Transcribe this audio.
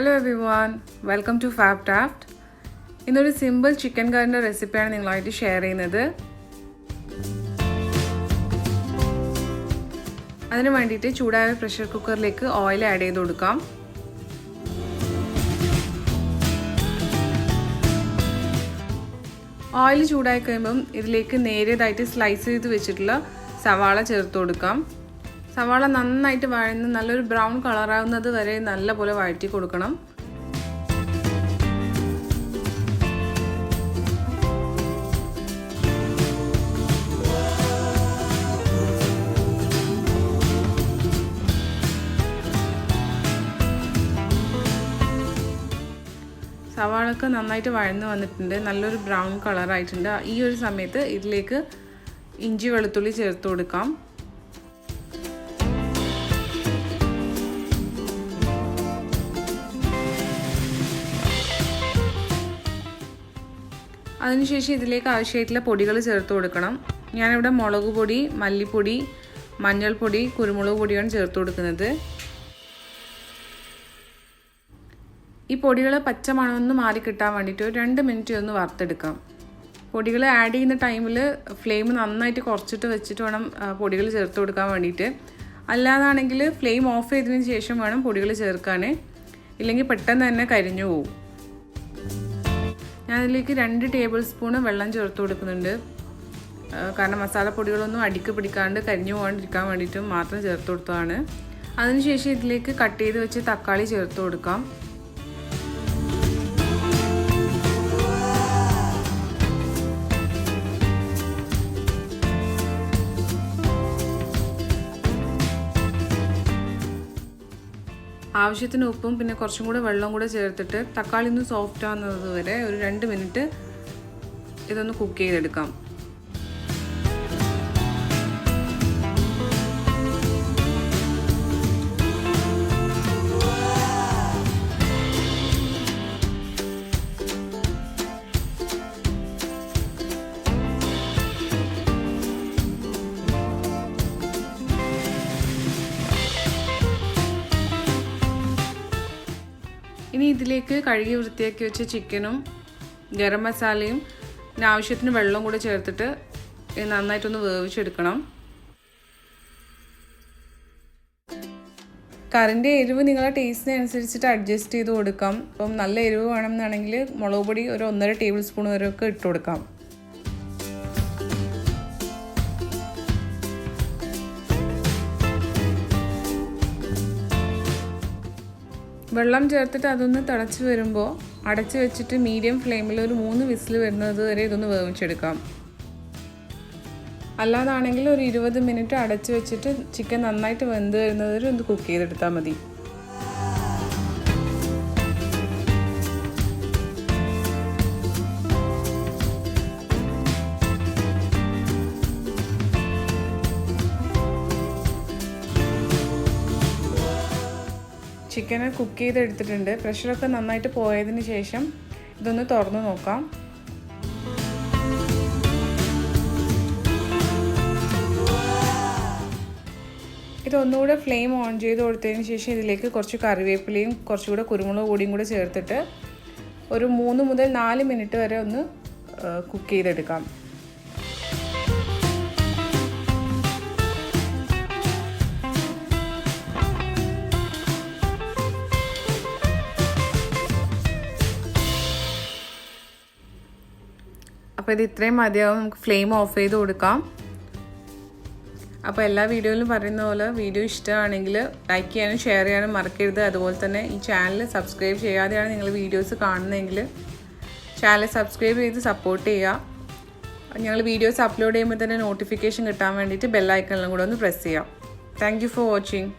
Hello everyone, welcome to FABTAFT. ഇന്നൊരു simple chicken കറിൻ്റെ റെസിപ്പിയാണ് നിങ്ങളുമായിട്ട് ഷെയർ ചെയ്യുന്നത്. അതിന് വേണ്ടിയിട്ട് ചൂടായ പ്രഷർ കുക്കറിലേക്ക് ഓയിൽ ആഡ് ചെയ്ത് കൊടുക്കാം. ഓയിൽ ചൂടായി കഴിയുമ്പം ഇതിലേക്ക് നേരിയതായിട്ട് സ്ലൈസ് ചെയ്ത് വെച്ചിട്ടുള്ള സവാള ചേർത്ത് കൊടുക്കാം. സവാള നന്നായിട്ട് വഴന്ന് നല്ലൊരു ബ്രൗൺ കളറാവുന്നത് വരെ നല്ലപോലെ വഴറ്റി കൊടുക്കണം. സവാളൊക്കെ നന്നായിട്ട് വഴന്ന് വന്നിട്ടുണ്ട്, നല്ലൊരു ബ്രൗൺ കളറായിട്ടുണ്ട്. ഈ ഒരു സമയത്ത് ഇതിലേക്ക് ഇഞ്ചി വെളുത്തുള്ളി ചേർത്ത് കൊടുക്കാം. അതിനുശേഷം ഇതിലേക്ക് ആവശ്യമായിട്ടുള്ള പൊടികൾ ചേർത്ത് കൊടുക്കണം. ഞാനിവിടെ മുളക് പൊടി, മല്ലിപ്പൊടി, മഞ്ഞൾപ്പൊടി, കുരുമുളക് പൊടിയാണ് ചേർത്ത് കൊടുക്കുന്നത്. ഈ പൊടികൾ പച്ച മണമൊന്ന് മാറി കിട്ടാൻ വേണ്ടിയിട്ട് ഒരു 2 മിനിറ്റ് ഒന്ന് വറുത്തെടുക്കാം. പൊടികൾ ആഡ് ചെയ്യുന്ന ടൈമിൽ ഫ്ലെയിം നന്നായിട്ട് കുറച്ചിട്ട് വെച്ചിട്ട് വേണം പൊടികൾ ചേർത്ത് കൊടുക്കാൻ വേണ്ടിയിട്ട്. അല്ലാതാണെങ്കിൽ ഫ്ലെയിം ഓഫ് ചെയ്തതിന് ശേഷം വേണം പൊടികൾ ചേർക്കാൻ, ഇല്ലെങ്കിൽ പെട്ടെന്ന് തന്നെ കരിഞ്ഞു പോകും. ഞാനതിലേക്ക് 2 ടേബിൾ സ്പൂൺ വെള്ളം ചേർത്ത് കൊടുക്കുന്നുണ്ട്. കാരണം മസാലപ്പൊടികളൊന്നും അടിക്ക് പിടിക്കാണ്ട് കരിഞ്ഞു പോകാണ്ടിരിക്കാൻ വേണ്ടിയിട്ടും മാത്രം ചേർത്ത് കൊടുത്തതാണ്. അതിനുശേഷം ഇതിലേക്ക് കട്ട് ചെയ്ത് വെച്ച് തക്കാളി ചേർത്ത് കൊടുക്കാം. ആവശ്യത്തിന് ഉപ്പും പിന്നെ കുറച്ചും കൂടെ വെള്ളം കൂടെ ചേർത്തിട്ട് തക്കാളി ഒന്ന് സോഫ്റ്റ് ആവുന്നത് വരെ ഒരു 2 മിനിറ്റ് ഇതൊന്ന് കുക്ക് ചെയ്തെടുക്കാം. ഇനി ഇതിലേക്ക് കഴുകി വൃത്തിയാക്കി വെച്ച ചിക്കനും ഗരം മസാലയും പിന്നെ ആവശ്യത്തിന് വെള്ളം കൂടെ ചേർത്തിട്ട് നന്നായിട്ടൊന്ന് വേവിച്ചെടുക്കണം. കറിൻ്റെ എരിവ് നിങ്ങളുടെ ടേസ്റ്റിനനുസരിച്ചിട്ട് അഡ്ജസ്റ്റ് ചെയ്ത് കൊടുക്കാം. ഇപ്പം നല്ല എരിവ് വേണമെന്നാണെങ്കിൽ മുളക് പൊടി ഒരു 1.5 ടേബിൾ സ്പൂൺ വരെയൊക്കെ ഇട്ട് കൊടുക്കാം. വെള്ളം ചേർത്തിട്ട് അതൊന്ന് തിളച്ച് വരുമ്പോൾ അടച്ച് വെച്ചിട്ട് മീഡിയം ഫ്ലെയിമിൽ ഒരു 3 വിസിൽ വരുന്നത് വരെ ഇതൊന്ന് വേവിച്ചെടുക്കാം. അല്ലാതാണെങ്കിൽ ഒരു 20 മിനിറ്റ് അടച്ച് വെച്ചിട്ട് ചിക്കൻ നന്നായിട്ട് വെന്ത് വരുന്നത് വരെ ഒന്ന് കുക്ക് ചെയ്തെടുത്താൽ മതി. ചിക്കന് കുക്ക് ചെയ്തെടുത്തിട്ടുണ്ട്. പ്രഷറൊക്കെ നന്നായിട്ട് പോയതിന് ശേഷം ഇതൊന്ന് തുറന്ന് നോക്കാം. ഇതൊന്നുകൂടെ ഫ്ലെയിം ഓൺ ചെയ്ത് കൊടുത്തതിന് ശേഷം ഇതിലേക്ക് കുറച്ച് കറിവേപ്പിലയും കുറച്ചുകൂടെ കുരുമുളക് പൊടിയും കൂടെ ചേർത്തിട്ട് ഒരു 3 മുതൽ 4 മിനിറ്റ് വരെ ഒന്ന് കുക്ക് ചെയ്തെടുക്കാം. അപ്പോൾ ഇത് ഇത്രയും മതിയാവും. നമുക്ക് ഫ്ലെയിം ഓഫ് ചെയ്ത് കൊടുക്കാം. അപ്പോൾ എല്ലാ വീഡിയോയിലും പറയുന്ന പോലെ വീഡിയോ ഇഷ്ടമാണെങ്കിൽ ലൈക്ക് ചെയ്യാനും ഷെയർ ചെയ്യാനും മറക്കരുത്. അതുപോലെ തന്നെ ഈ ചാനൽ സബ്സ്ക്രൈബ് ചെയ്യാതെയാണ് നിങ്ങൾ വീഡിയോസ് കാണുന്നതെങ്കിൽ ചാനൽ സബ്സ്ക്രൈബ് ചെയ്ത് സപ്പോർട്ട് ചെയ്യുക. ഞങ്ങൾ വീഡിയോസ് അപ്ലോഡ് ചെയ്യുമ്പോൾ തന്നെ നോട്ടിഫിക്കേഷൻ കിട്ടാൻ വേണ്ടിയിട്ട് ബെൽ ഐക്കണിലും കൂടെ ഒന്ന് പ്രസ് ചെയ്യാം. Thank you for watching.